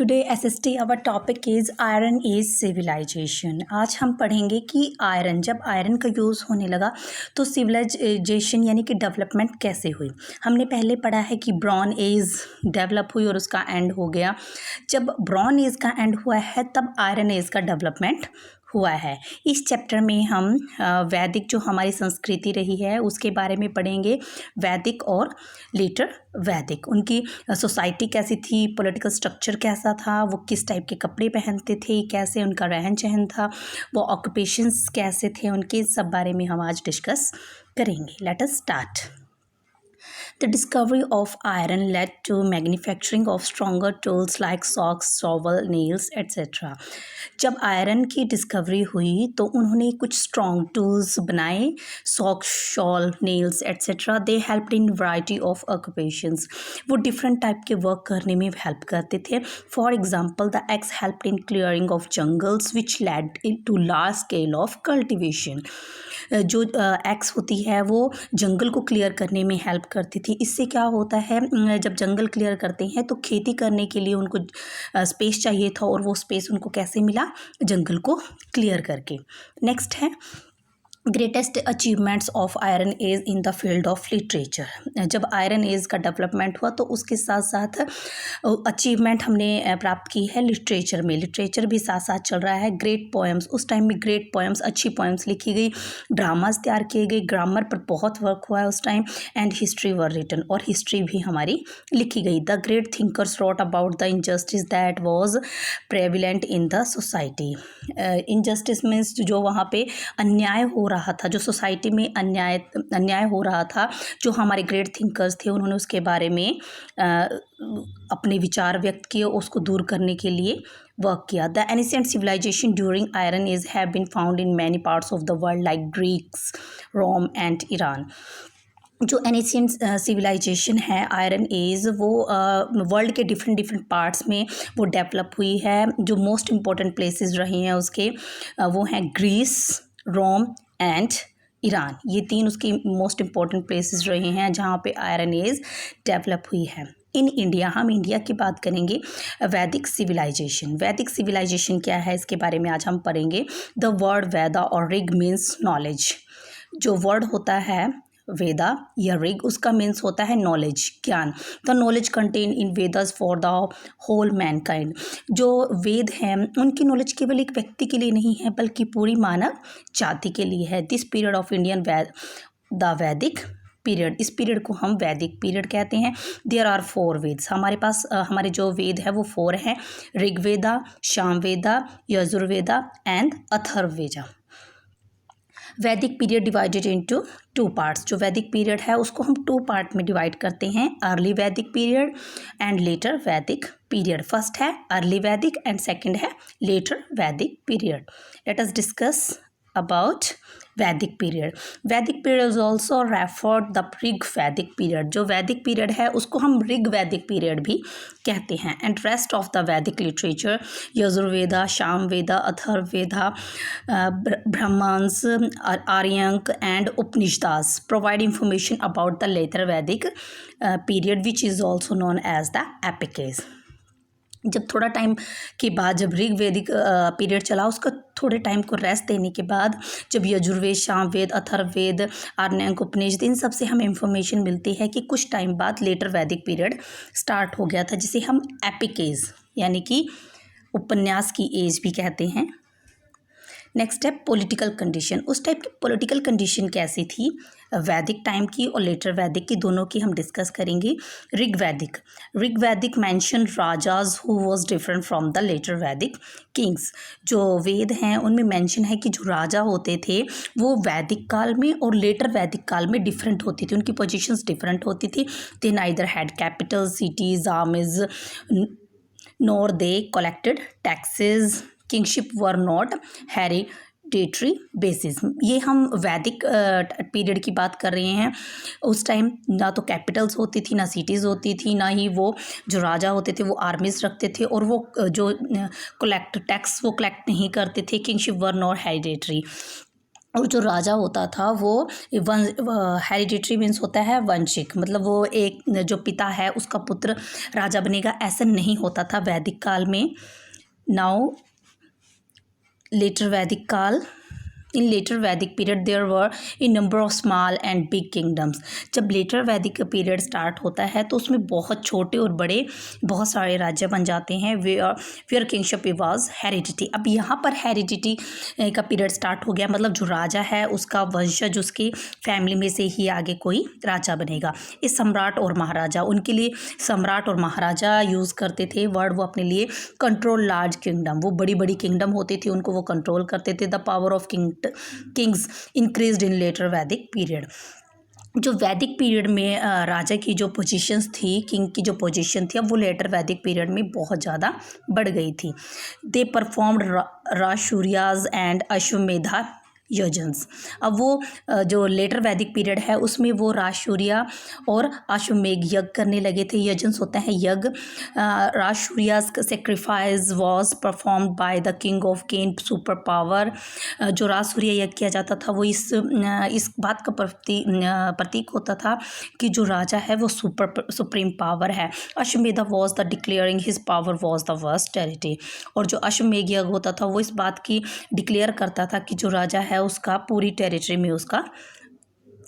Today SST our topic is Iron Age civilisation. आज हम पढ़ेंगे कि आयरन, जब आयरन का यूज़ होने लगा तो सिविलाइजेशन यानी कि डेवलपमेंट कैसे हुई। हमने पहले पढ़ा है कि ब्रॉन एज डेवलप हुई और उसका एंड हो गया। जब ब्रॉन एज का एंड हुआ है तब आयरन एज का डेवलपमेंट हुआ है। इस चैप्टर में हम वैदिक जो हमारी संस्कृति रही है उसके बारे में पढ़ेंगे, वैदिक और लेटर वैदिक। उनकी सोसाइटी कैसी थी, पॉलिटिकल स्ट्रक्चर कैसा था, वो किस टाइप के कपड़े पहनते थे, कैसे उनका रहन सहन था, वो ऑक्यूपेशंस कैसे थे उनके, सब बारे में हम आज डिस्कस करेंगे। Let us start. The discovery of iron led to manufacturing of stronger tools like socks, shovel, nails, etc. जब आयरन की डिस्कवरी हुई तो उन्होंने कुछ स्ट्रॉन्ग टूल्स बनाए, सॉक, shovel, nails etcetera. They helped in variety of occupations. वो different type के वर्क करने में हेल्प करते थे। For example the axe helped in clearing of jungles which led to large scale of cultivation. जो axe होती है वो जंगल को क्लियर करने में हेल्प करती थी। इससे क्या होता है, जब जंगल क्लियर करते हैं तो खेती करने के लिए उनको स्पेस चाहिए था और वो स्पेस उनको कैसे मिला, जंगल को क्लियर करके। नेक्स्ट है greatest achievements of Iron Age in the field of literature. जब आयरन एज का डेवलपमेंट हुआ तो उसके साथ साथ अचीवमेंट हमने प्राप्त की है लिटरेचर में। लिटरेचर भी साथ साथ चल रहा है। ग्रेट पोएम्स, उस टाइम में ग्रेट पोएम्स, अच्छी पोएम्स लिखी गई, ड्रामाज तैयार किए गए, ग्रामर पर बहुत वर्क हुआ है उस time, and history were written, और हिस्ट्री भी हमारी लिखी गई। The great thinkers wrote about the injustice that was prevalent in the society. Injustice means जो वहाँ पे अन्याय हो रहा था, जो सोसाइटी में अन्याय हो रहा था, जो हमारे ग्रेट थिंकर्स थे उन्होंने उसके बारे में अपने विचार व्यक्त किए, उसको दूर करने के लिए वर्क किया। The ancient civilisation during Iron Age have been found in many parts of the world like Greeks, Rome and Iran. जो एनिशिएंट सिविलाइजेशन है आयरन एज, वो वर्ल्ड के डिफरेंट पार्ट्स में वो डेवलप हुई है। जो मोस्ट इम्पॉर्टेंट प्लेसेस रहे हैं उसके वो हैं ग्रीस, रोम एंड ईरान। ये तीन उसकी मोस्ट इम्पॉर्टेंट प्लेसेस रहे हैं जहाँ पे आयरन एज डेवलप हुई है। इन इंडिया, हम इंडिया की बात करेंगे। वैदिक सिविलाइजेशन, वैदिक सिविलाइजेशन क्या है इसके बारे में आज हम पढ़ेंगे। द वर्ड वेदा और ऋग मीन्स नॉलेज। जो वर्ड होता है वेदा या ऋग, उसका मीन्स होता है नॉलेज, ज्ञान। The knowledge contain in Vedas for the whole mankind. जो वेद हैं उनकी नॉलेज केवल एक व्यक्ति के लिए नहीं है बल्कि पूरी मानव जाति के लिए है। This period of Indian the वैदिक पीरियड, इस पीरियड को हम वैदिक पीरियड कहते हैं। देयर आर 4 वेद्स, हमारे पास हमारे जो वेद है वो 4 हैं। ऋग्वेदा, सामवेदा, यजुर्वेदा एंड अथर्ववेदा। वैदिक पीरियड डिवाइडेड इनटू 2 पार्ट्स। जो वैदिक पीरियड है उसको हम 2 पार्ट में डिवाइड करते हैं, अर्ली वैदिक पीरियड एंड लेटर वैदिक पीरियड। फर्स्ट है अर्ली वैदिक एंड सेकंड है लेटर वैदिक period. Let us discuss about वैदिक पीरियड। वैदिक period is also referred the Rig वैदिक पीरियड। जो वैदिक पीरियड है उसको हम ऋग वैदिक पीरियड भी कहते हैं। And rest of the Vedic literature, Yajurveda, Samaveda, Atharvaveda, Brahmanas, Aranyaka and Upanishads provide information about the later वैदिक period which is also known as the epic age. जब थोड़ा टाइम के बाद, जब ऋग वैदिक पीरियड चला, उसका थोड़े टाइम को रेस्ट देने के बाद जब यजुर्वेद, सामवेद, अथर्ववेद, आर्यंक, उपनिषद, इन सब से हमें इंफॉर्मेशन मिलती है कि कुछ टाइम बाद लेटर वैदिक पीरियड स्टार्ट हो गया था, जिसे हम एपिक एज यानी कि उपन्यास की एज भी कहते हैं। नेक्स्ट है पॉलिटिकल कंडीशन। उस टाइप की पॉलिटिकल कंडीशन कैसी थी वैदिक टाइम की और लेटर वैदिक की, दोनों की हम डिस्कस करेंगे। Rig Vedic mention rajas who was different from the later Vedic kings. जो वेद हैं उनमें मेंशन है कि जो राजा होते थे वो वैदिक काल में और लेटर वैदिक काल में डिफरेंट होती थी, उनकी पोजीशंस डिफरेंट होती थी। They neither had capital cities, armies, nor they collected taxes, kingship were not hereditary basis. ये हम वैदिक पीरियड की बात कर रहे हैं। उस टाइम ना तो कैपिटल्स होती थी, ना सिटीज़ होती थी, ना ही वो जो राजा होते थे वो आर्मीज रखते थे, और वो जो टैक्स वो कलेक्ट नहीं करते थे। Kingship were not hereditary. और जो राजा होता था वो वन हेरिडिटरी मीन्स होता है वंशिक, मतलब वो एक जो पिता है उसका पुत्र राजा बनेगा, ऐसा नहीं होता था वैदिक काल में। नाउ लेटर वैदिक काल, इन लेटर वैदिक period there were a number of small and big kingdoms. जब लेटर वैदिक पीरियड स्टार्ट होता है तो उसमें बहुत छोटे और बड़े बहुत सारे राज्य बन जाते हैं। Where kingship was heredity. अब यहाँ पर हेरिडिटी का पीरियड स्टार्ट हो गया, मतलब जो राजा है उसका वंशज उसकी फैमिली में से ही आगे कोई राजा बनेगा। इस सम्राट और महाराजा, उनके लिए सम्राट और महाराजा यूज़ करते थे वर्ड वो अपने लिए। कंट्रोल लार्ज किंगडम, वो बड़ी बड़ी किंगडम होती थी उनको वो कंट्रोल करते थे। The power of kings increased in later वैदिक पीरियड। जो वैदिक पीरियड में राजा की जो पोजीशंस थी, किंग की जो पोजीशन थी, अब वो लेटर वैदिक पीरियड में बहुत ज़्यादा बढ़ गई थी। They performed Rajasuyas and Ashvamedha yajnas. अब वो जो लेटर वैदिक पीरियड है उसमें वो राजसूया और अश्वमेध यज्ञ करने लगे थे। यजन्स होता है यज्ञ। Rajasuyas sacrifice was performed by the king of gain super power. जो राजसूया यज्ञ किया जाता था वो इस बात का प्रतीक होता था कि जो राजा है वो सुप्रीम पावर है। Ashvamedha was the declaring his power was the worst territory. और जो अश्वमेध यज्ञ होता था वो इस बात की डिक्लेयर करता था कि जो राजा है उसका पूरी टेरिटरी में उसका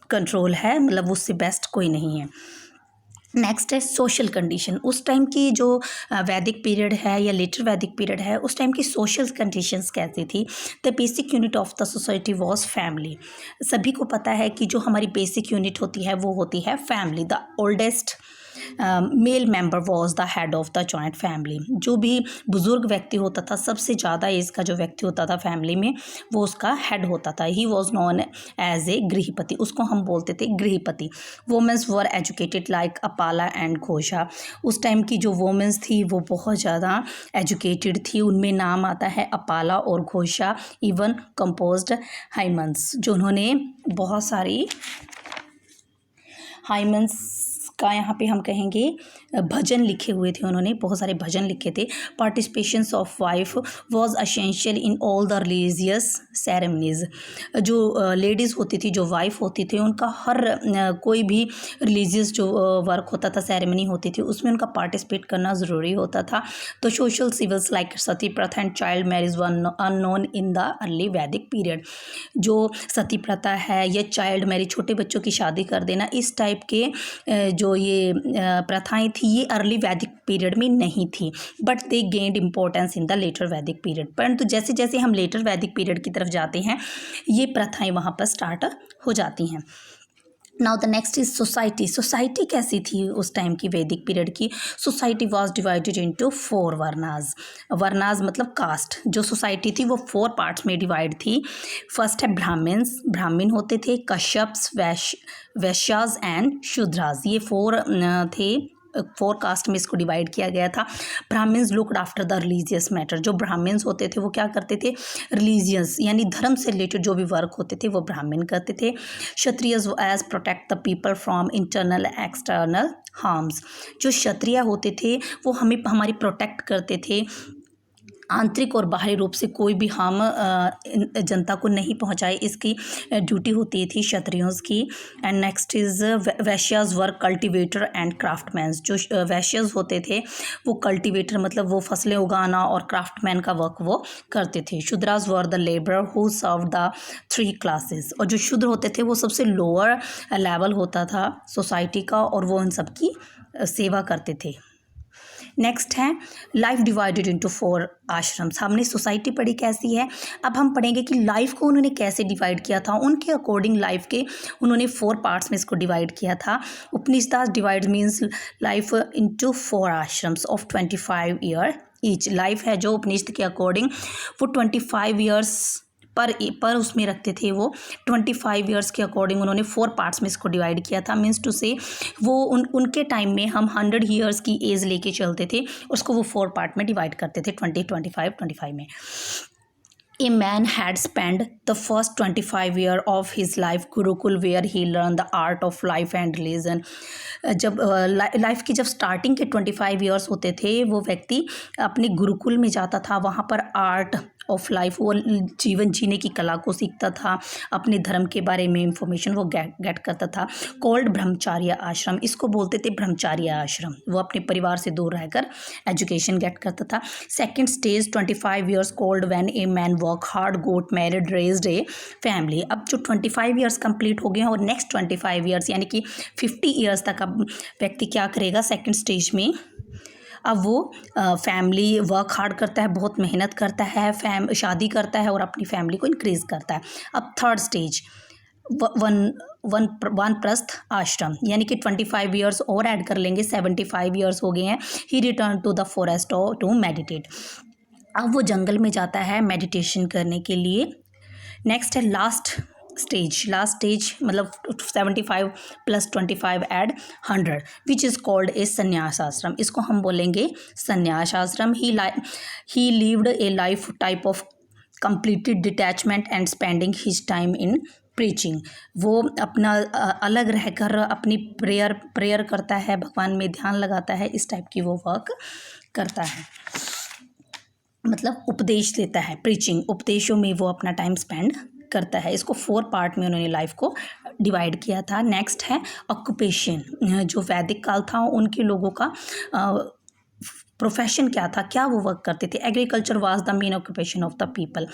कंट्रोल है, मतलब उससे बेस्ट कोई नहीं है। नेक्स्ट है सोशल कंडीशन। उस टाइम की जो वैदिक पीरियड है या लेटर वैदिक पीरियड है उस टाइम की सोशल कंडीशंस कैसी थी। The basic unit of the society was family. सभी को पता है कि जो हमारी बेसिक यूनिट होती है वो होती है family. The oldest male member was the head of the joint family. जो भी बुजुर्ग व्यक्ति होता था, सबसे ज़्यादा एज का जो व्यक्ति होता था फैमिली में, वो उसका हेड होता था। He was known as a grihapati, उसको हम बोलते थे गृहपति। Womens were educated like Apala and Ghosha. उस टाइम की जो वोमेंस थी वो बहुत ज़्यादा एजुकेटेड थी, उनमें नाम आता है अपाला और घोषा। इवन कंपोज्ड हाइमन्स, जो उन्होंने बहुत सारी हाइमन्स का यहाँ पे हम कहेंगे भजन लिखे हुए थे, उन्होंने बहुत सारे भजन लिखे थे। Participations of wife was essential in all the religious ceremonies. जो लेडीज़ होती थी, जो वाइफ होती थी, उनका हर कोई भी रिलीजियस जो वर्क होता था, सेरेमनी होती थी, उसमें उनका पार्टिसिपेट करना ज़रूरी होता था। तो सोशल सिविल्स लाइक सती प्रथा and child marriage one unknown in the early वैदिक पीरियड। जो सती प्रथा है या चाइल्ड मैरिज, छोटे बच्चों की शादी कर देना, इस टाइप के जो ये प्रथाएं थी ये अर्ली वैदिक पीरियड में नहीं थी, but they gained importance in the later वैदिक पीरियड। परंतु जैसे जैसे हम लेटर वैदिक पीरियड की तरफ जाते हैं ये प्रथाएं वहाँ पर स्टार्ट हो जाती हैं। Now the next is society. Society कैसी थी उस टाइम की वैदिक पीरियड की? Society was divided into 4 वर्नाज। वर्नाज मतलब कास्ट। जो सोसाइटी थी वो 4 पार्ट्स में डिवाइड थी। फर्स्ट है ब्राह्मण्स, ब्राह्मण होते थे। कश्यप्स, वैश्याज एंड शूद्राज, ये 4 थे। 4 कास्ट में इसको डिवाइड किया गया था। Brahmins looked after the religious matter. जो ब्राह्मण्स होते थे वो क्या करते थे? रिलीजियस यानी धर्म से रिलेटेड जो भी वर्क होते थे वो ब्राह्मण करते थे। Kshatriyas as protect the people from internal external harms. जो क्षत्रिय होते थे वो हमें हमारी प्रोटेक्ट करते थे, आंतरिक और बाहरी रूप से कोई भी हार्म जनता को नहीं पहुंचाए, इसकी ड्यूटी होती थी क्षत्रियों की। And next is Vaishyas were cultivator and craftsman. जो वैश्यज होते थे वो कल्टिवेटर मतलब वो फसलें उगाना और क्राफ्टमैन का वर्क वो करते थे। Shudras were the labour who serve the 3 classes. और जो शूद्र होते थे वो सबसे लोअर लेवल होता था सोसाइटी का और वो इन सब की सेवा करते थे। नेक्स्ट है लाइफ डिवाइडेड इनटू 4 आश्रम्स। हमने सोसाइटी पढ़ी कैसी है, अब हम पढ़ेंगे कि लाइफ को उन्होंने कैसे डिवाइड किया था। उनके अकॉर्डिंग लाइफ के उन्होंने 4 पार्ट्स में इसको डिवाइड किया था। Upanishad divide means life into 4 ashrams of 25 year each. Life है जो उपनिषद के अकॉर्डिंग वो 25 ईयर्स पर उसमें रखते थे। वो 25 ईयर्स के अकॉर्डिंग उन्होंने 4 पार्ट्स में इसको डिवाइड किया था। मीन्स टू से वो उनके टाइम में हम 100 ईयर्स की एज लेके चलते थे, उसको वो 4 पार्ट में डिवाइड करते थे 20, 25 में। A man had spent the first 25 years of his life Gurukul where he learned the art of life and religion. जब लाइफ की जब स्टार्टिंग के 25 ईयर्स होते थे वो व्यक्ति अपने गुरुकुल में जाता था, वहाँ पर आर्ट ऑफ लाइफ, वो जीवन जीने की कला को सीखता था, अपने धर्म के बारे में इंफॉर्मेशन वो गेट करता था। कॉल्ड ब्रह्मचार्य आश्रम, इसको बोलते थे ब्रह्मचार्य आश्रम। वो अपने परिवार से दूर रहकर एजुकेशन गेट करता था। Second stage 25 years called when a man work hard, goat married, raised a family. अब जो 25 ईयर्स कंप्लीट हो गए हैं और नेक्स्ट 25 ईयर्स यानी कि 50 ईयर्स तक अब व्यक्ति क्या करेगा सेकेंड स्टेज में, अब वो फैमिली वर्क हार्ड करता है, बहुत मेहनत करता है, शादी करता है और अपनी फैमिली को इंक्रीज़ करता है। अब थर्ड स्टेज वानप्रस्थ आश्रम, यानी कि 25 ईयर्स और ऐड कर लेंगे, 75 ईयर्स हो गए हैं। He return to the forest to meditate, अब वो जंगल में जाता है मेडिटेशन करने के लिए। नेक्स्ट है लास्ट स्टेज मतलब 75 plus 25 add 100 which is called a संन्यास आश्रम, इसको हम बोलेंगे संन्यास आश्रम। ही lived A life type of completed detachment and spending his time in preaching, वो अपना अलग रहकर अपनी प्रेयर करता है, भगवान में ध्यान लगाता है, इस टाइप की वो वर्क करता है, मतलब उपदेश देता है, प्रीचिंग, उपदेशों में वो अपना टाइम स्पेंड करता है। इसको 4 पार्ट में उन्होंने लाइफ को डिवाइड किया था। नेक्स्ट है ऑक्यूपेशन, जो वैदिक काल था उनके लोगों का प्रोफेशन क्या था, क्या वो वर्क करते थे। Agriculture was the main occupation of the people,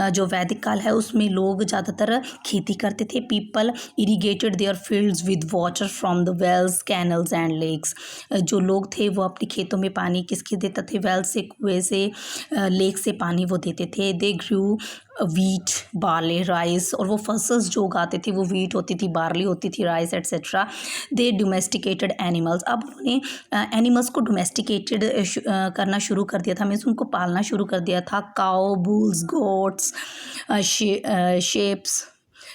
जो वैदिक काल है उसमें लोग ज़्यादातर खेती करते थे। People irrigated their fields with water from the wells, canals and lakes, जो लोग थे वो अपने खेतों में पानी किसके देते थे, वेल से, कुएँ से, लेक से पानी वो देते थे। दे ग्रू वीट, बार्ले, राइस, और वो फसल्स जो उगाते थे वो वीट होती थी, बार्ली होती थी, राइस एट्सेट्रा। दे डोमेस्टिकेटेड एनिमल्स, अब उन्होंने एनिमल्स को डोमेस्टिकेटेड करना शुरू कर दिया था, मीन्स उनको पालना शुरू कर दिया था। Cow, bulls, goats,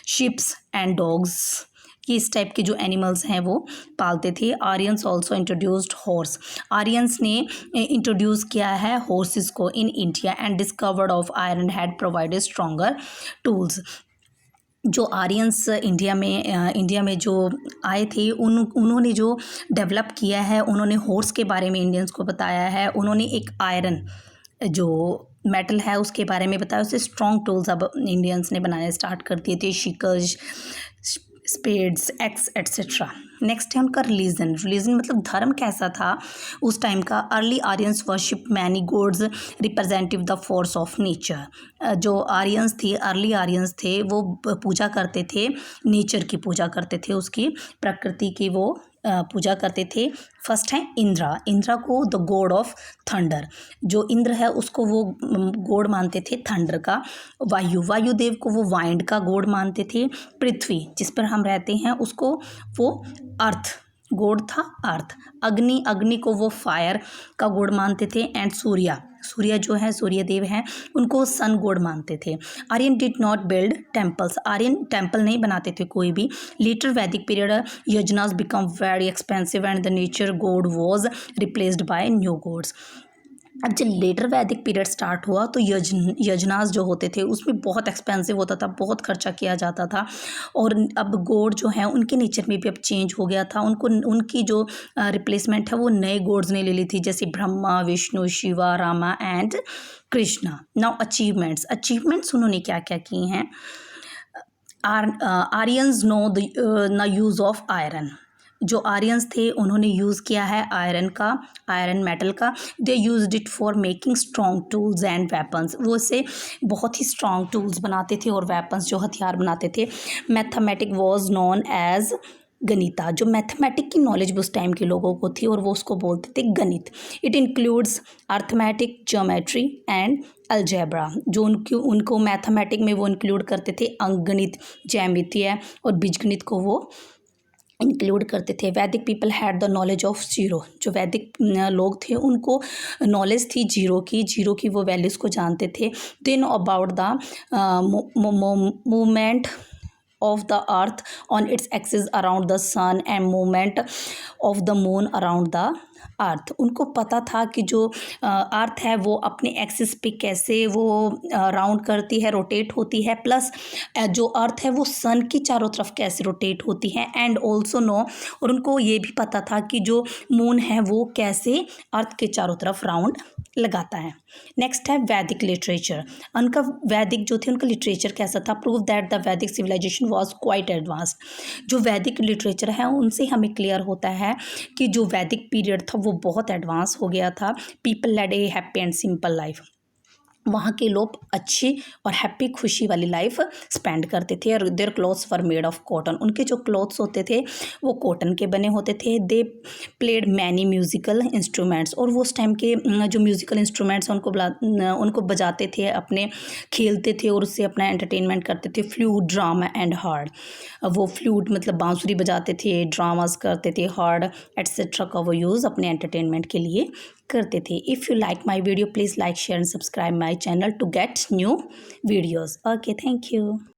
ships and dogs, कि इस टाइप के जो एनिमल्स हैं वो पालते थे। Aryans also introduced horse, Aryans ने इंट्रोड्यूस किया है हॉर्सेस को in India and discovered of iron had provided stronger tools. जो आर्यंस इंडिया में जो आए थे उन्होंने जो डेवलप किया है, उन्होंने हॉर्स के बारे में इंडियंस को बताया है। उन्होंने एक आयरन जो मेटल है उसके बारे में बताया, उससे स्ट्रॉन्ग टूल्स अब इंडियंस ने बनाने स्टार्ट कर दिए थे, शिकल्स, स्पेड्स, एक्स एट्सेट्रा। नेक्स्ट है उनका रिलीजन मतलब धर्म कैसा था उस टाइम का। Early Aryans worship many gods representative the force of nature, जो आर्यंस थे, अर्ली आर्यंस थे, वो पूजा करते थे, नेचर की पूजा करते थे, उसकी प्रकृति की वो पूजा करते थे। फर्स्ट है इंद्रा को द गॉड ऑफ थंडर, जो इंद्र है उसको वो गॉड मानते थे थंडर का। वायुदेव को वो वाइंड का गॉड मानते थे। पृथ्वी जिस पर हम रहते हैं उसको वो अर्थ गॉड था, अर्थ। अग्नि को वो फायर का गॉड मानते थे। एंड सूर्य जो है सूर्यदेव हैं उनको सन गॉड मानते थे। Aryan did not build temples, Aryan temple नहीं बनाते थे कोई भी। लेटर वैदिक period yajnas become very expensive and the nature god was replaced by new gods. अब जब लेटर वैदिक पीरियड स्टार्ट हुआ तो यजनास जो होते थे उसमें बहुत एक्सपेंसिव होता था, बहुत खर्चा किया जाता था। और अब गॉड जो है उनके नेचर में भी अब चेंज हो गया था, उनकी जो रिप्लेसमेंट है वो नए गॉड्स ने ले ली थी, जैसे Brahma, Vishnu, Shiva, Rama and Krishna. Now achievements उन्होंने क्या क्या किए हैं। Aryans know the use of iron, जो आर्यंस थे उन्होंने यूज़ किया है आयरन मेटल का। They used it for making strong tools and weapons, वो इससे बहुत ही स्ट्रॉन्ग टूल्स बनाते थे और वेपन्स जो हथियार बनाते थे। मैथमेटिक वॉज नॉन एज गणिता, जो मैथमेटिक की नॉलेज उस टाइम के लोगों को थी और वो उसको बोलते थे गणित। It includes arithmetic, geometry and algebra, जो उनको मैथमेटिक में वो इंक्लूड करते थे अंकगणित, ज्यामितीय और बीजगणित को वो इंक्लूड करते थे। वैदिक people had the knowledge of zero, जो वैदिक लोग थे उनको नॉलेज थी जीरो की वो वैल्यूज़ को जानते थे। They know about the movement of the earth on its axis around the sun and movement of the moon around the अर्थ, उनको पता था कि जो अर्थ है वो अपने एक्सिस पे कैसे वो राउंड करती है, रोटेट होती है, प्लस जो अर्थ है वो सन की चारों तरफ कैसे रोटेट होती है। एंड ऑल्सो नो, और उनको ये भी पता था कि जो मून है वो कैसे अर्थ के चारों तरफ राउंड लगाता है। नेक्स्ट है वैदिक लिटरेचर। उनका वैदिक जो थे उनका लिटरेचर कैसा था? प्रूव दैट द वैदिक सिविलाइजेशन वाज क्वाइट एडवांस्ड। जो वैदिक लिटरेचर है उनसे हमें क्लियर होता है कि जो वैदिक पीरियड था वो बहुत एडवांस हो गया था। People led a happy and simple life. वहाँ के लोग अच्छी और हैप्पी खुशी वाली लाइफ स्पेंड करते थे। और their clothes were made of cotton. उनके जो क्लॉथ्स होते थे वो कॉटन के बने होते थे। They played many musical instruments. और वो उस टाइम के जो म्यूज़िकल इंस्ट्रूमेंट्स हैं उनको बजाते थे, अपने खेलते थे और उससे अपना एंटरटेनमेंट करते थे। Flute, drama and hard. वो फ्लूट मतलब बांसुरी बजाते थे, ड्रामास करते थे, हार्ड एट्सेट्रा का वो यूज़ अपने एंटरटेनमेंट के लिए करते थे। If you like my video please like share and subscribe my channel to get new videos. Okay, thank you.